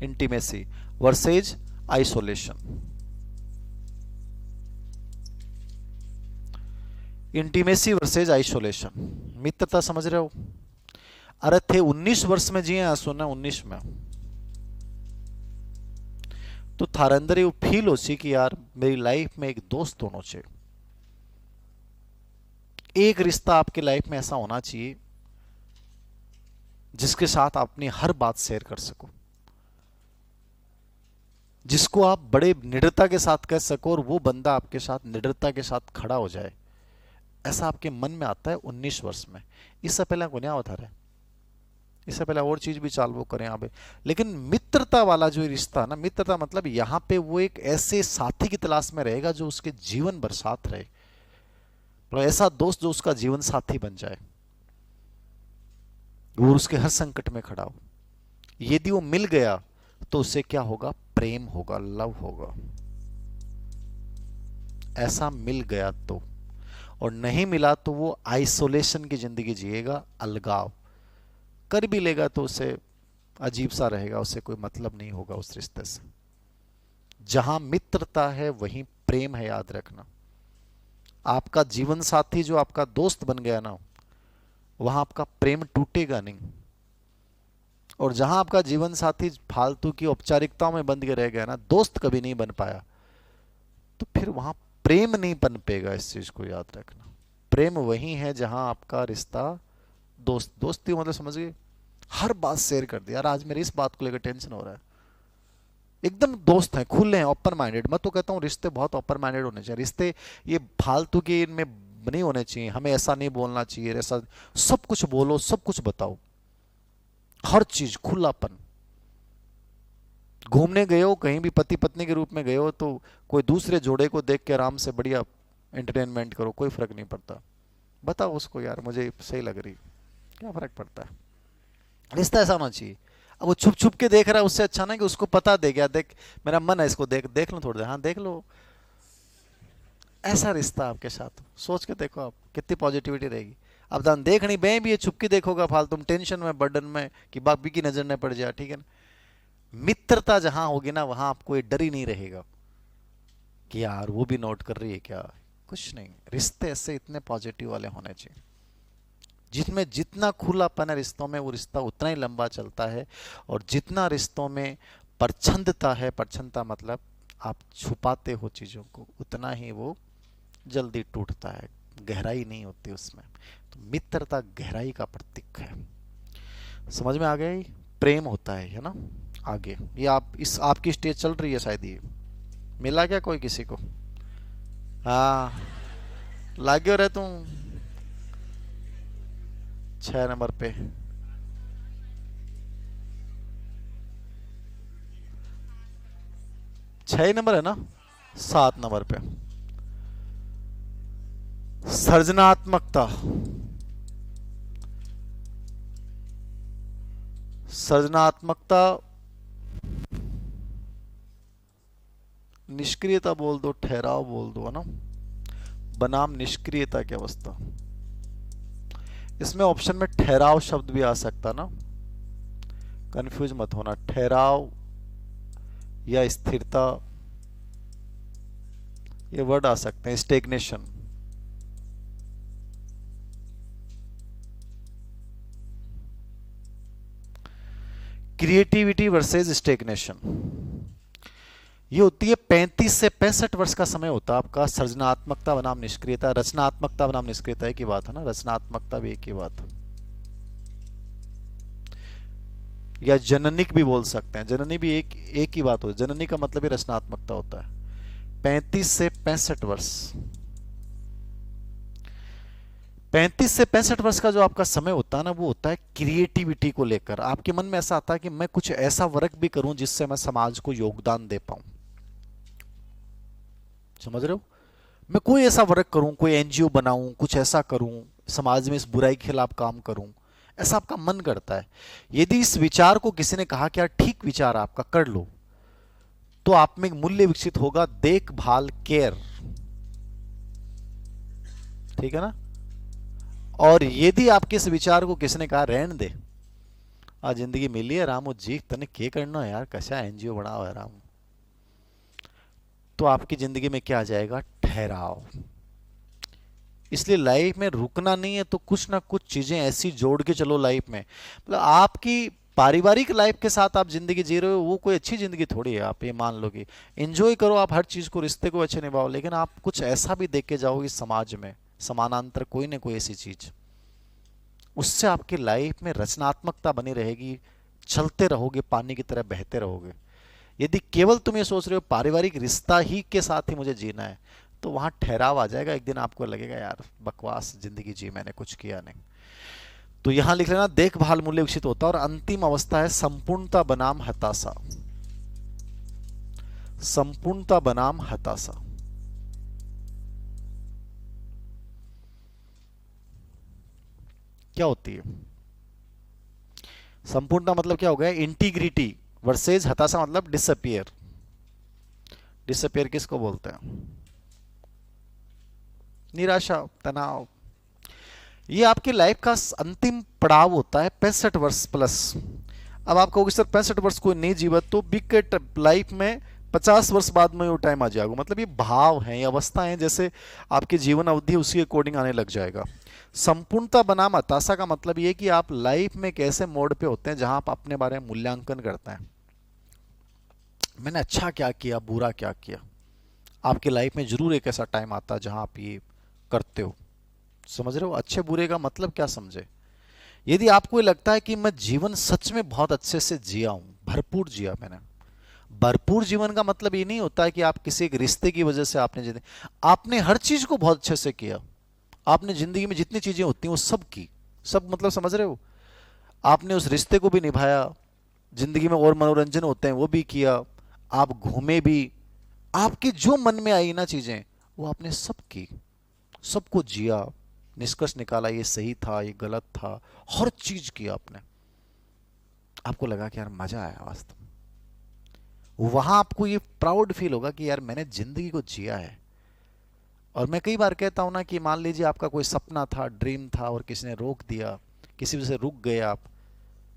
S1: Intimacy versus isolation. Intimacy versus isolation. मित्रता समझ रहे हो? अरे थे 19 वर्ष में जिए सुना 19 में, तो थारे अंदर ये फील हो सी कि यार मेरी लाइफ में एक दोस्त होना चाहिए, एक रिश्ता आपकी लाइफ में ऐसा होना चाहिए जिसके साथ आप अपनी हर बात शेयर कर सको, जिसको आप बड़े निडरता के साथ कह सको और वो बंदा आपके साथ निडरता के साथ खड़ा हो जाए। ऐसा आपके मन में आता है 19 वर्ष में। इससे पहले को नहीं होता रहे, इससे पहले और चीज भी चाल वो करें आप। लेकिन मित्रता वाला जो रिश्ता ना, मित्रता मतलब यहां पे वो एक ऐसे साथी की तलाश में रहेगा जो उसके जीवन भर साथ रहे, मतलब ऐसा दोस्त जो उसका जीवन साथी बन जाए, वो उसके हर संकट में खड़ा हो। यदि वो मिल गया तो उससे क्या होगा? प्रेम होगा, लव होगा। ऐसा मिल गया तो, और नहीं मिला तो वो आइसोलेशन की जिंदगी जिएगा, अलगाव कर भी लेगा तो उसे अजीब सा रहेगा, उससे कोई मतलब नहीं होगा उस रिश्ते से। जहां मित्रता है वहीं प्रेम है, याद रखना। आपका जीवन साथी जो आपका दोस्त बन गया ना, वहां आपका प्रेम टूटेगा नहीं। और जहां आपका जीवन साथी फालतू की औपचारिकताओं में बंद के रह गया ना, दोस्त कभी नहीं बन पाया, तो फिर वहां प्रेम नहीं बन पेगा। इस चीज को याद रखना। प्रेम वही है जहां आपका रिश्ता दोस्ती मतलब समझ गए, हर बात शेयर कर दी, यार आज मेरी इस बात को लेकर टेंशन हो रहा है, एकदम दोस्त हैं, खुले हैं, ओपन माइंडेड। मैं तो कहता हूँ रिश्ते बहुत ओपन माइंडेड होने चाहिए। रिश्ते ये फालतू के इनमें नहीं होने चाहिए, हमें ऐसा नहीं बोलना चाहिए, ऐसा सब कुछ बोलो, सब कुछ बताओ, हर चीज खुलापन। घूमने गए हो कहीं भी पति पत्नी के रूप में गए हो तो कोई दूसरे जोड़े को देख के आराम से बढ़िया एंटरटेनमेंट करो, कोई फर्क नहीं पड़ता। बताओ उसको यार मुझे सही लग रही, क्या फर्क पड़ता है? रिश्ता ऐसा होना चाहिए। अब वो छुप छुप के देख रहा है, उससे अच्छा ना कि उसको पता दे गया, देख मेरा मन है इसको देख देख लो थोड़ी देर, हाँ देख लो। ऐसा रिश्ता आपके साथ सोच के देखो आप, कितनी पॉजिटिविटी रहेगी। अब दान देख नहीं बे भी ये छुप के देखोगा फालतू, तुम टेंशन में बर्डन में कि बाकी की नजर न पड़ जाए, ठीक है ना। मित्रता जहां होगी ना वहां आपको ये डर ही नहीं रहेगा कि यार वो भी नोट कर रही है क्या, कुछ नहीं। रिश्ते ऐसे इतने पॉजिटिव वाले होने चाहिए, जिसमें जितना खुलापन है रिश्तों में वो रिश्ता उतना ही लंबा चलता है। और जितना रिश्तों में परछंदता है, परछंदता मतलब आप छुपाते हो चीजों को, उतना ही वो जल्दी टूटता है, गहराई नहीं होती उसमें। तो मित्रता गहराई का प्रतीक है। समझ में आ गया? ये प्रेम होता है ना। आगे ये आप इस आपकी स्टेज चल रही है शायद, ये मिला क्या कोई किसी को? हाँ लागे रहे तुम 6 नंबर पे। 6 नंबर है ना? 7 नंबर पे सर्जनात्मकता। सर्जनात्मकता, निष्क्रियता बोल दो, ठहराव बोल दो, है ना, बनाम निष्क्रियता की अवस्था। इसमें ऑप्शन में ठहराव शब्द भी आ सकता ना, कंफ्यूज मत होना। ठहराव या स्थिरता, ये वर्ड आ सकते हैं। स्टेग्नेशन, क्रिएटिविटी वर्सेस स्टेग्नेशन, ये होती है 35 से 65 वर्ष का समय होता है आपका सृजनात्मकता बनाम निष्क्रियता। रचनात्मकता बनाम निष्क्रियता एक ही बात है ना, रचनात्मकता भी एक ही बात है। या जननिक भी बोल सकते हैं, जननी भी एक ही बात होती है। जननी का मतलब ही रचनात्मकता होता है। 35 से 65 वर्ष, 35 से 65 वर्ष का जो आपका समय होता है ना, वो होता है क्रिएटिविटी को लेकर। आपके मन में ऐसा आता है कि मैं कुछ ऐसा वर्क भी करूं जिससे मैं समाज को योगदान दे पाऊं। समझ रहे हो? मैं कोई ऐसा वर्क करूं, कोई एनजीओ बनाऊं, कुछ ऐसा करूं, समाज में इस बुराई के खिलाफ काम करूं, ऐसा आपका मन करता है। यदि इस विचार को किसी ने कहा कि यार ठीक विचार आपका, कर लो, तो आप में एक मूल्य विकसित होगा, देखभाल, केयर। ठीक है ना? और यदि आपके इस विचार को किसी ने कहा रहने दे, आज जिंदगी मिली है रामू जी, तने के करना है यार, कैसा एनजीओ बनाओ है राम, तो आपकी जिंदगी में क्या आ जाएगा? ठहराव। इसलिए लाइफ में रुकना नहीं है, तो कुछ ना कुछ चीजें ऐसी जोड़ के चलो लाइफ में। मतलब आपकी पारिवारिक लाइफ के साथ आप जिंदगी जी रहे हो, वो कोई अच्छी जिंदगी थोड़ी है। आप ये मान लो कि एंजॉय करो, आप हर चीज को, रिश्ते को अच्छे निभाओ, लेकिन आप कुछ ऐसा भी देख के जाओगे समाज में, समानांतर कोई ना कोई ऐसी चीज, उससे आपकी लाइफ में रचनात्मकता बनी रहेगी। चलते रहोगे, पानी की तरह बहते रहोगे। यदि केवल तुम ये सोच रहे हो पारिवारिक रिश्ता ही के साथ ही मुझे जीना है, तो वहां ठहराव आ जाएगा। एक दिन आपको लगेगा यार बकवास जिंदगी जी, मैंने कुछ किया नहीं। तो यहां लिख लेना, देखभाल मूल्य विकसित होता है। और अंतिम अवस्था है संपूर्णता बनाम हताशा। संपूर्णता बनाम हताशा, क्या होती है? संपूर्णता मतलब क्या हो गया? इंटीग्रिटी वर्सेज हताशा मतलब डिसअपियर। डिसअपियर किसको बोलते हैं? निराशा, तनाव। ये आपकी लाइफ का अंतिम पड़ाव होता है 65 वर्ष प्लस। अब आप कहोगे सर 65 वर्ष कोई नहीं जीवा, तो बिग लाइफ में 50 वर्ष बाद में वो टाइम आ जाएगा। मतलब ये भाव है, ये अवस्था है, जैसे आपकी जीवन अवधि उसी अकॉर्डिंग आने लग जाएगा। संपूर्णता बनाम हताशा का मतलब ये कि आप लाइफ में एक ऐसे मोड पे होते हैं जहां आप अपने बारे में मूल्यांकन करते हैं। मैंने अच्छा क्या किया, बुरा क्या किया। आपकी लाइफ में जरूर एक ऐसा टाइम आता है जहां आप ये करते हो। समझ रहे हो? अच्छे बुरे का मतलब क्या समझे? यदि आपको लगता है कि मैं जीवन सच में बहुत अच्छे से जिया हूं, भरपूर जिया मैंने, भरपूर जीवन का मतलब ये नहीं होता है कि आप किसी एक रिश्ते की वजह से आपने जिंदगी, आपने हर चीज को बहुत अच्छे से किया। आपने जिंदगी में जितनी चीजें होती हैं वो सब की, सब मतलब समझ रहे हो? आपने उस रिश्ते को भी निभाया, जिंदगी में और मनोरंजन होते हैं वो भी किया, आप घूमे भी, आपके जो मन में आई ना चीजें वो आपने सब की, सबको जिया, निष्कर्ष निकाला ये सही था, ये गलत था, हर चीज की आपने। आपको लगा कि यार मजा आया वास्तव में, वहां आपको ये प्राउड फील होगा कि यार मैंने जिंदगी को जिया है। और मैं कई बार कहता हूं ना कि मान लीजिए आपका कोई सपना था, ड्रीम था, और किसी ने रोक दिया, किसी वजह से रुक गए आप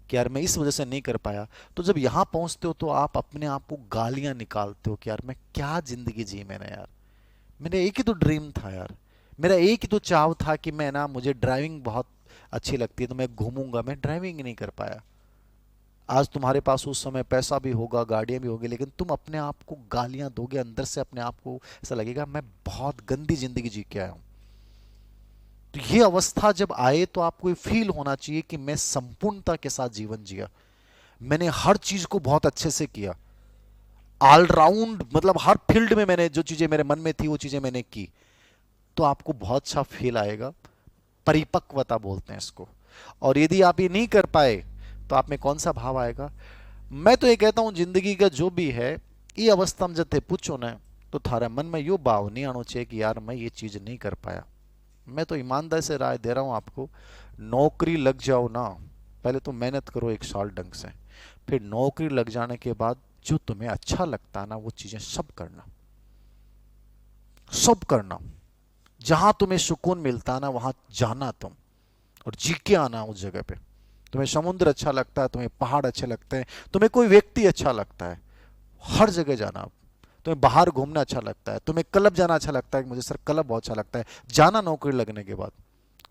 S1: कि यार मैं इस वजह से नहीं कर पाया, तो जब यहां पहुंचते हो तो आप अपने आप को गालियां निकालते हो कि यार मैं क्या जिंदगी जी मैंने, यार मेरा एक ही तो ड्रीम था, यार मेरा एक ही तो चाव था कि मैं ना, मुझे ड्राइविंग बहुत अच्छी लगती है तो मैं घूमूंगा, मैं ड्राइविंग नहीं कर पाया। आज तुम्हारे पास उस समय पैसा भी होगा, गाड़ियां भी होगी, लेकिन तुम अपने आप को गालियां दोगे, अंदर से अपने आप को ऐसा लगेगा मैं बहुत गंदी जिंदगी जी के आया हूं। तो ये अवस्था जब आए तो आपको ये फील होना चाहिए कि मैं संपूर्णता के साथ जीवन जिया, मैंने हर चीज को बहुत अच्छे से किया, ऑलराउंड, मतलब हर फील्ड में मैंने जो चीजें मेरे मन में थी वो चीजें मैंने की। तो आपको बहुत अच्छा फील आएगा, परिपक्वता बोलते हैं इसको। और यदि आप ये नहीं कर पाए तो आप में कौन सा भाव आएगा? मैं तो ये कहता हूं जिंदगी का जो भी है, ये अवस्था हम जब थे पूछो ना, तो थारे मन में यो भाव नहीं आना चाहिए कि यार मैं ये चीज नहीं कर पाया। मैं तो ईमानदारी से राय दे रहा हूं आपको, नौकरी लग जाओ ना, पहले तो मेहनत करो 1 साल ढंग से, फिर नौकरी लग जाने के बाद जो तुम्हें अच्छा लगता है ना वो चीजें सब करना, सब करना। जहां तुम्हें सुकून मिलता है ना वहां जाना तुम, और जी के आना उस जगह पे। तुम्हें समुद्र अच्छा लगता है, तुम्हें पहाड़ अच्छे लगते हैं, तुम्हें कोई व्यक्ति अच्छा लगता है, हर जगह जाना। तुम्हें बाहर घूमना अच्छा लगता है, तुम्हें क्लब जाना अच्छा लगता है, मुझे सर क्लब बहुत अच्छा लगता है, जाना नौकरी लगने के बाद,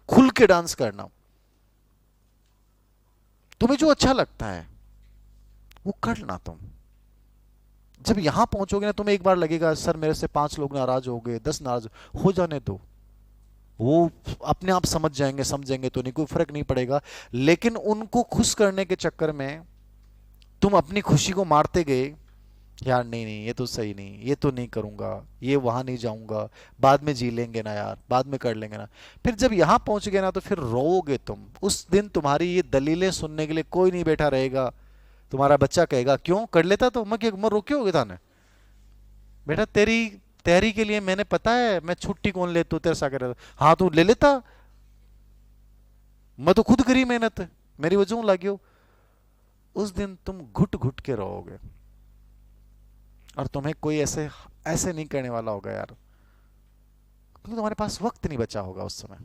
S1: खुल के डांस करना। तुम्हें जो अच्छा लगता है वो करना तुम। जब यहां पहुंचोगे ना तुम्हें एक बार लगेगा सर मेरे से 5 लोग नाराज हो गए, 10 नाराज हो जाने दो, वो अपने आप समझ जाएंगे, समझेंगे तो नहीं, कोई फर्क नहीं पड़ेगा। लेकिन उनको खुश करने के चक्कर में तुम अपनी खुशी को मारते गए, यार नहीं नहीं ये तो सही नहीं, ये तो नहीं करूंगा, ये वहां नहीं जाऊंगा, बाद में जी लेंगे ना यार, बाद में कर लेंगे ना। फिर जब यहां पहुंच गए ना तो फिर रोओगे तुम। उस दिन तुम्हारी ये दलीलें सुनने के लिए कोई नहीं बैठा रहेगा। तुम्हारा बच्चा कहेगा क्यों कर लेता तो मैं रोके होगे था ना, बेटा तेरी तैयारी के लिए मैंने पता है मैं छुट्टी कौन ले, तू तेरे सा कर, हाँ तू ले लेता, मैं तो खुद करी मेहनत, मेरी वजह लगी हो। उस दिन तुम घुट घुट के रहोगे, और तुम्हें कोई ऐसे ऐसे नहीं करने वाला होगा यार, क्योंकि तुम्हारे पास वक्त नहीं बचा होगा उस समय।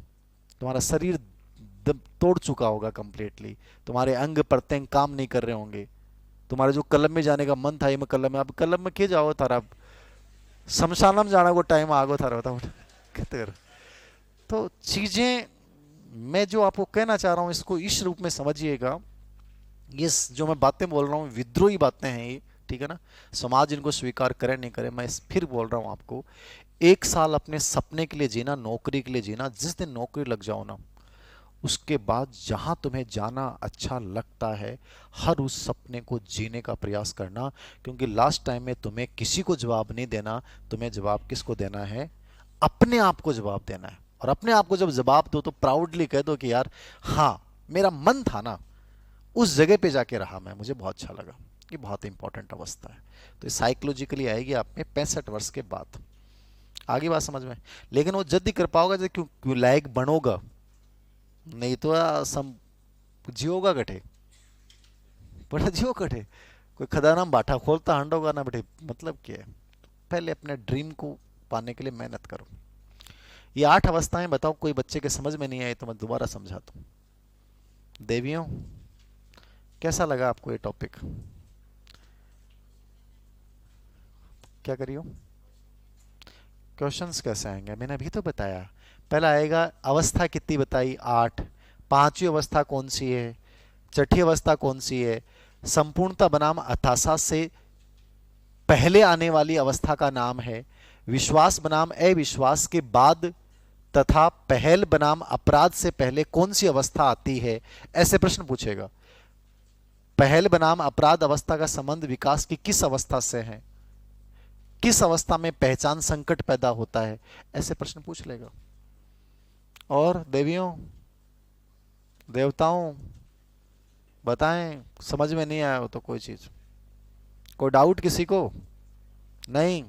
S1: तुम्हारा शरीर तोड़ चुका होगा कंप्लीटली, तुम्हारे अंग प्रत्यंग काम नहीं कर रहे होंगे। तुम्हारे जो क्लब में जाने का मन था, ये मैं क्लब में, अब क्लब में के जाओ तारा, शमशानम जाना को टाइम आगो थारा बताओ कहते कर। तो चीजें मैं जो आपको कहना चाह रहा हूं इसको इस रूप में समझिएगा, ये जो मैं बातें बोल रहा हूँ विद्रोही बातें हैं ये, ठीक है ना। समाज इनको स्वीकार करे नहीं करे, मैं फिर बोल रहा हूँ आपको, 1 साल अपने सपने के लिए जीना, नौकरी के लिए जीना। जिस दिन नौकरी लग जाओ ना उसके बाद जहां तुम्हें जाना अच्छा लगता है, हर उस सपने को जीने का प्रयास करना, क्योंकि लास्ट टाइम में तुम्हें किसी को जवाब नहीं देना, तुम्हें जवाब किसको देना है, अपने आप को जवाब देना है। और अपने आप को जब जवाब दो तो प्राउडली कह दो कि यार हाँ मेरा मन था ना उस जगह पे जाके रहा, मैं मुझे बहुत अच्छा लगा। ये बहुत इंपॉर्टेंट अवस्था है। तो साइकोलॉजिकली आएगी आप में 65 वर्ष के बाद, आगे बात समझ में। लेकिन वो जल्दी कर पाओगे जब क्यों क्यों लायक बनोगा, नहीं तो सम जियोगा कटे, बड़ा जियो कटे, कोई खदाना बाठा खोलता हंडोगा ना बेटे, मतलब क्या है। पहले अपने ड्रीम को पाने के लिए मेहनत करो। ये 8 अवस्थाएं बताओ, कोई बच्चे के समझ में नहीं आए तो मैं दोबारा समझाता हूँ। देवियों कैसा लगा आपको ये टॉपिक, क्या करियो, क्वेश्चंस कैसे आएंगे मैंने अभी तो बताया। पहला आएगा अवस्था कितनी बताई, 8। पांचवी अवस्था कौन सी है, छठी अवस्था कौन सी है, संपूर्णता बनाम हताशा से पहले आने वाली अवस्था का नाम है, विश्वास बनाम अविश्वास के बाद तथा पहल बनाम अपराध से पहले कौन सी अवस्था आती है, ऐसे प्रश्न पूछेगा। पहल बनाम अपराध अवस्था का संबंध विकास की किस अवस्था से है, किस अवस्था में पहचान संकट पैदा होता है, ऐसे प्रश्न पूछ लेगा। और देवियों देवताओं बताएं, समझ में नहीं आया हो तो कोई चीज, कोई डाउट किसी को नहीं,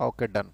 S1: ओके डन।